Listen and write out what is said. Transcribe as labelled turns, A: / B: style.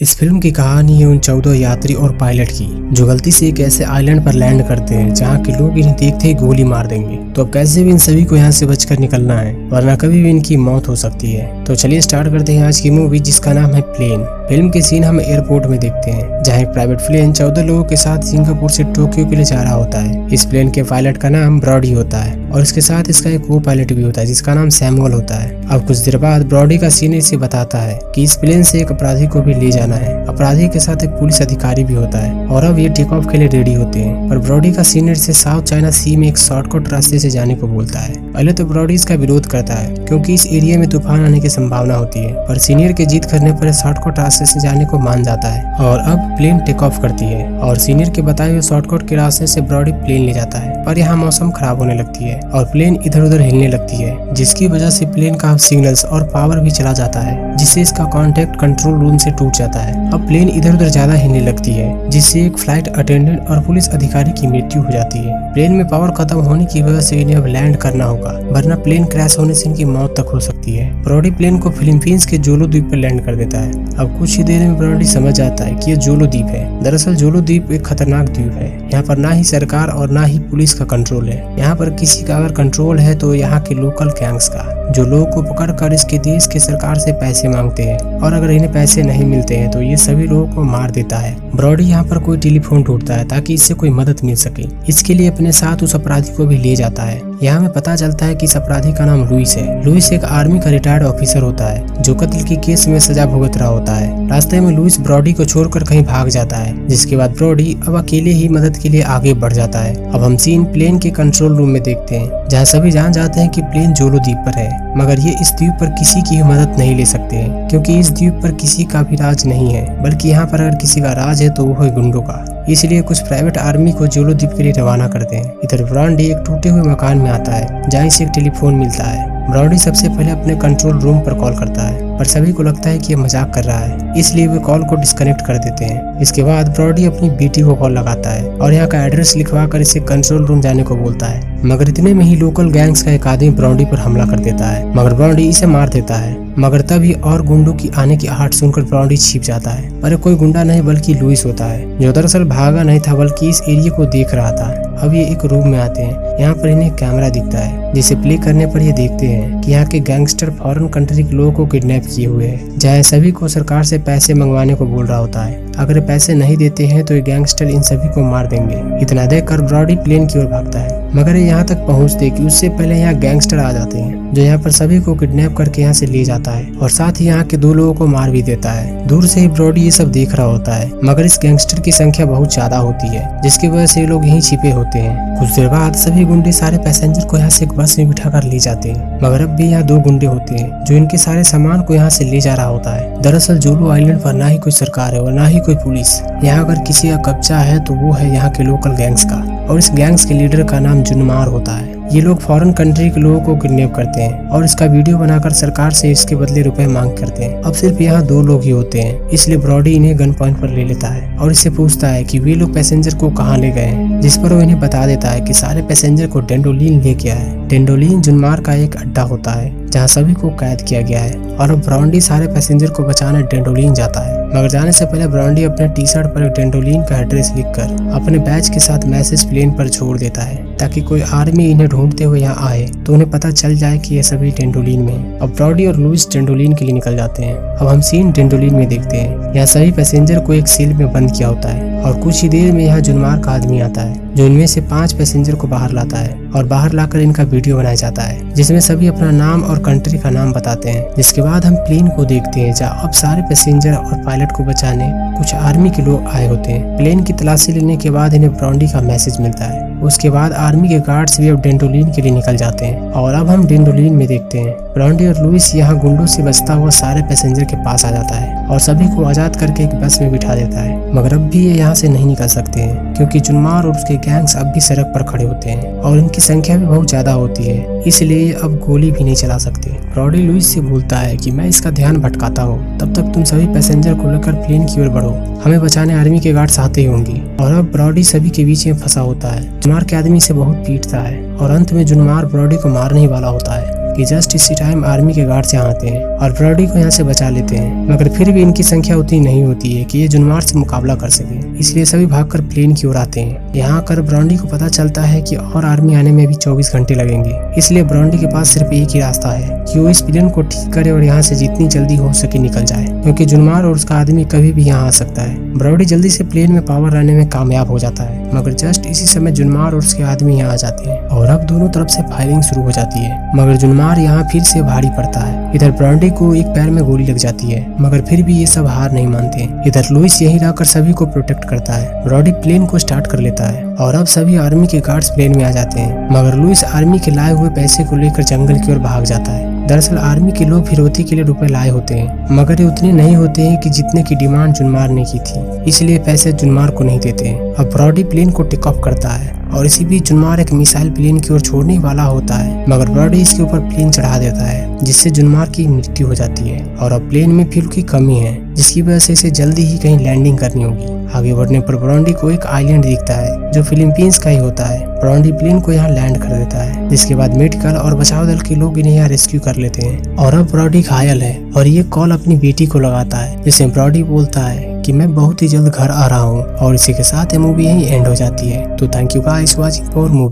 A: इस फिल्म की कहानी है उन 14 यात्री और पायलट की जो गलती से एक ऐसे आइलैंड पर लैंड करते हैं जहां के लोग इन्हें देखते ही गोली मार देंगे। तो अब कैसे भी इन सभी को यहां से बचकर निकलना है, वरना कभी भी इनकी मौत हो सकती है। तो चलिए स्टार्ट करते हैं आज की मूवी जिसका नाम है प्लेन। फिल्म के सीन हम एयरपोर्ट में देखते हैं जहाँ एक प्राइवेट प्लेन 14 लोगों के साथ सिंगापुर से टोक्यो के लिए जा रहा होता है। इस प्लेन के पायलट का नाम ब्रॉडी होता है और इसके साथ इसका एक को पायलट भी होता है जिसका नाम सैमुअल होता है। अब कुछ देर बाद ब्रॉडी का सीनियर से बताता है कि इस प्लेन से एक अपराधी को भी ले जाना है। अपराधी के साथ एक पुलिस अधिकारी भी होता है और अब ये टेक ऑफ के लिए रेडी होते हैं। पर ब्रॉडी का सीनियर से साउथ चाइना सी में एक शॉर्टकट रास्ते से जाने को बोलता है। पहले तो ब्रॉडी इसका विरोध करता है क्योंकि इस एरिया में तूफान आने की संभावना होती है, पर सीनियर के जिद करने पर शॉर्टकट रास्ते से जाने को मान जाता है और अब प्लेन टेक ऑफ करती है और सीनियर के बताए हुए शॉर्टकट के रास्ते से ब्रॉडी प्लेन ले जाता है। पर यहाँ मौसम खराब होने लगती है और प्लेन इधर उधर हिलने लगती है जिसकी वजह से प्लेन का सिग्नल्स और पावर भी चला जाता है जिससे इसका कांटेक्ट कंट्रोल रूम से टूट जाता है। अब प्लेन इधर उधर ज्यादा हिलने लगती है जिससे एक फ्लाइट अटेंडेंट और पुलिस अधिकारी की मृत्यु हो जाती है। प्लेन में पावर खत्म होने की वजह से इन्हें अब लैंड करना होगा, वरना प्लेन क्रैश होने से इनकी मौत तक हो सकती है। ब्रॉडी प्लेन को फिलीपींस के जोलो द्वीप पर लैंड कर देता है। अब कुछ ही देर में ब्रॉडी समझ जाता है कि यह जोलो द्वीप है। दरअसल जोलो द्वीप एक खतरनाक द्वीप है। यहाँ पर ना ही सरकार और ना ही पुलिस का कंट्रोल है। यहाँ पर किसी का अगर कंट्रोल है तो यहाँ के लोकल गैंग्स का, जो लोगों को पकड़कर इसके देश के सरकार से पैसे मांगते हैं और अगर इन्हें पैसे नहीं मिलते हैं तो ये सभी लोगों को मार देता है। ब्रॉडी यहाँ पर कोई टेलीफोन ढूंढता है ताकि इससे कोई मदद मिल सके। इसके लिए अपने साथ उस अपराधी को भी ले जाता है। यहाँ में पता चलता है कि इस अपराधी का नाम लुइस है। लुइस एक आर्मी का रिटायर्ड ऑफिसर होता है जो कत्ल के केस में सजा भुगत रहा होता है। रास्ते में लुइस ब्रॉडी को छोड़कर कहीं भाग जाता है, जिसके बाद ब्रॉडी अब अकेले ही मदद के लिए आगे बढ़ जाता है। अब हम सीन प्लेन के कंट्रोल रूम में देखते हैं जहाँ सभी जान जाते हैं कि प्लेन जोलो द्वीप पर है, मगर ये इस द्वीप पर किसी की मदद नहीं ले सकते हैं क्योंकि इस द्वीप पर किसी का भी राज नहीं है, बल्कि यहाँ पर अगर किसी का राज है तो वो है गुंडों का। इसलिए कुछ प्राइवेट आर्मी को जोलो द्वीप के लिए रवाना करते हैं। इधर ब्रॉडी एक टूटे हुए मकान में आता है जहाँ इसे एक टेलीफोन मिलता है। ब्रॉडी सबसे पहले अपने कंट्रोल रूम पर कॉल करता है, पर सभी को लगता है कि ये मजाक कर रहा है, इसलिए वे कॉल को डिस्कनेक्ट कर देते हैं। इसके बाद ब्रॉडी अपनी बेटी को कॉल लगाता है और यहाँ का एड्रेस लिखवा कर इसे कंट्रोल रूम जाने को बोलता है। मगर इतने में ही लोकल गैंग्स का एक आदमी ब्रॉडी पर हमला कर देता है, मगर ब्रॉडी इसे मार देता है। मगर तभी और गुंडों की आने की आहट सुनकर ब्रॉडी छिप जाता है, पर कोई गुंडा नहीं बल्कि लुइस होता है जो दरअसल भागा नहीं था बल्कि इस एरिया को देख रहा था। अब ये एक रूम में आते हैं। यहाँ पर इन्हें कैमरा दिखता है जिसे प्ले करने पर ये देखते हैं कि यहाँ के गैंगस्टर फॉरेन कंट्री के लोगों को किडनैप किए हुए हैं, जहाँ सभी को सरकार से पैसे मंगवाने को बोल रहा होता है। अगर पैसे नहीं देते हैं तो ये गैंगस्टर इन सभी को मार देंगे। इतना देखकर ब्रॉडी प्लेन की ओर भागता है, मगर यहाँ तक पहुँचते कि उससे पहले यहाँ गैंगस्टर आ जाते हैं जो यहाँ पर सभी को किडनैप करके यहाँ से ले जाता है और साथ ही यहाँ के 2 लोगों को मार भी देता है। दूर से ही ब्रॉडी ये सब देख रहा होता है, मगर इस गैंगस्टर की संख्या बहुत ज्यादा होती है जिसकी वजह से ये लोग यहीं छिपे होते हैं। कुछ देर बाद सभी गुंडे सारे पैसेंजर को यहाँ से एक बस में बिठाकर ले जाते हैं, मगर अब भी यहाँ 2 गुंडे होते हैं जो इनके सारे सामान को यहाँ से ले जा रहा होता है। दरअसल जोलो आइलैंड पर ना ही कोई सरकार है और ना ही कोई पुलिस। यहाँ अगर किसी का कब्जा है तो वो है यहाँ के लोकल गैंग्स का, और इस गैंग्स के लीडर का नाम जुनमार होता है। ये लोग फॉरेन कंट्री के लोगों को किडनैप करते हैं और इसका वीडियो बनाकर सरकार से इसके बदले रुपए मांग करते हैं। अब सिर्फ यहाँ 2 लोग ही होते हैं, इसलिए ब्रॉडी इन्हें गन पॉइंट पर ले लेता है और इससे पूछता है कि वे लोग पैसेंजर को कहाँ ले गए हैं, जिस पर वो इन्हें बता देता है कि सारे पैसेंजर को डेंडोलिन लेके आए। डेंडोलिन जुनमार का एक अड्डा होता है जहाँ सभी को कैद किया गया है और अब ब्रॉडी सारे पैसेंजर को बचाने डेंडोलिन जाता है। मगर जाने से पहले ब्रॉडी अपने टी शर्ट पर डेंडोलिन का एड्रेस लिखकर अपने बैच के साथ मैसेज प्लेन पर छोड़ देता है ताकि कोई आर्मी इन्हें ढूंढते हुए यहाँ आए तो उन्हें पता चल जाए कि ये सभी डेंडोलिन में। अब ब्रॉडी और लुइस डेंडोलिन के लिए निकल जाते हैं। अब हम सीन डेंडोलिन में देखते हैं। यहाँ सभी पैसेंजर को एक सेल में बंद किया होता है और कुछ ही देर में यहाँ जुनमार का आदमी आता है जो इनमें से 5 पैसेंजर को बाहर लाता है और बाहर लाकर इनका वीडियो बनाया जाता है जिसमें सभी अपना नाम और कंट्री का नाम बताते हैं। जिसके बाद हम प्लेन को देखते हैं जहाँ अब सारे पैसेंजर और पायलट को बचाने कुछ आर्मी के लोग आए होते हैं। प्लेन की तलाशी लेने के बाद इन्हें ब्रॉडी का मैसेज मिलता है। उसके बाद आर्मी के गार्ड्स भी अब डेंडोलिन के लिए निकल जाते हैं और अब हम डेंडोलिन में देखते हैं ब्रॉडी और लुइस यहाँ गुंडों से बचता हुआ सारे पैसेंजर के पास आ जाता है और सभी को आजाद करके एक बस में बिठा देता है। मगर अब भी ये यहाँ से नहीं निकल सकते हैं क्योंकि जुनमार और उसके गैंग्स अब भी सड़क पर खड़े होते हैं और इनकी संख्या भी बहुत ज्यादा होती है, इसलिए अब गोली भी नहीं चला सकते। ब्रॉडी लुइस से बोलता है कि मैं इसका ध्यान भटकाता हूँ, तब तक तुम सभी पैसेंजर को लेकर प्लेन की ओर बढ़ो, हमें बचाने आर्मी के गार्ड्स आते ही होंगे। और अब ब्रॉडी सभी के बीच में फंसा होता है। जुनमार के आदमी से बहुत पीटता है और अंत में जुनमार ब्रॉडी को मारने ही वाला होता है कि जस्ट इसी टाइम आर्मी के गार्ड यहाँ आते हैं और ब्रॉडी को यहाँ से बचा लेते हैं, मगर फिर भी इनकी संख्या उतनी नहीं होती है कि ये जुनमार से मुकाबला कर सके, इसलिए सभी भागकर प्लेन की ओर आते हैं। यहाँ आकर ब्रॉडी को पता चलता है कि और आर्मी आने में भी 24 घंटे लगेंगे, इसलिए ब्रॉडी के पास सिर्फ एक ही रास्ता है कि वो इस प्लेन को ठीक करे और यहाँ से जितनी जल्दी हो सके निकल जाए, क्योंकि जुनमार और उसका आदमी कभी भी यहाँ आ सकता है। ब्रॉडी जल्दी से प्लेन में पावर लाने में कामयाब हो जाता है, मगर जस्ट इसी समय जुनमार और उसके आदमी यहाँ आ जाते हैं और अब दोनों तरफ से फायरिंग शुरू हो जाती है, मगर जुनमार यहाँ फिर से भारी पड़ता है। इधर ब्रॉडी को एक पैर में गोली लग जाती है, मगर फिर भी ये सब हार नहीं मानते। इधर लुइस यही रहकर सभी को प्रोटेक्ट करता है। ब्रॉडी प्लेन को स्टार्ट कर लेता है और अब सभी आर्मी के गार्ड्स प्लेन में आ जाते हैं, मगर लुइस आर्मी के लाए हुए पैसे को लेकर जंगल की ओर भाग जाता है। दरअसल आर्मी के लोग फिरौती के लिए रुपए लाए होते हैं, मगर ये उतने नहीं होते हैं कि जितने की डिमांड जुनमार ने की थी, इसलिए पैसे जुनमार को नहीं देते हैं। अब ब्रॉडी प्लेन को टेक ऑफ करता है और इसी बीच जुनमार एक मिसाइल प्लेन की ओर छोड़ने वाला होता है, मगर ब्रॉडी इसके ऊपर प्लेन चढ़ा देता है, जिससे जुनमार की मृत्यु हो जाती है और अब प्लेन में फ्यूल की कमी है, जिसकी वजह से इसे जल्दी ही कहीं लैंडिंग करनी होगी। आगे बढ़ने पर ब्रॉडी को एक आइलैंड दिखता है जो फिलीपींस का ही होता है। ब्रॉडी प्लेन को यहाँ लैंड कर देता है, जिसके बाद मेडिकल और बचाव दल के लोग इन्हें यहाँ रेस्क्यू कर लेते हैं और अब ब्रॉडी घायल है और ये कॉल अपनी बेटी को लगाता है, जिसमें ब्रॉडी बोलता है कि मैं बहुत ही जल्द घर आ रहा हूँ और इसी के साथ ये मूवी यहीं एंड हो जाती है। तो thank you guys watching for movie.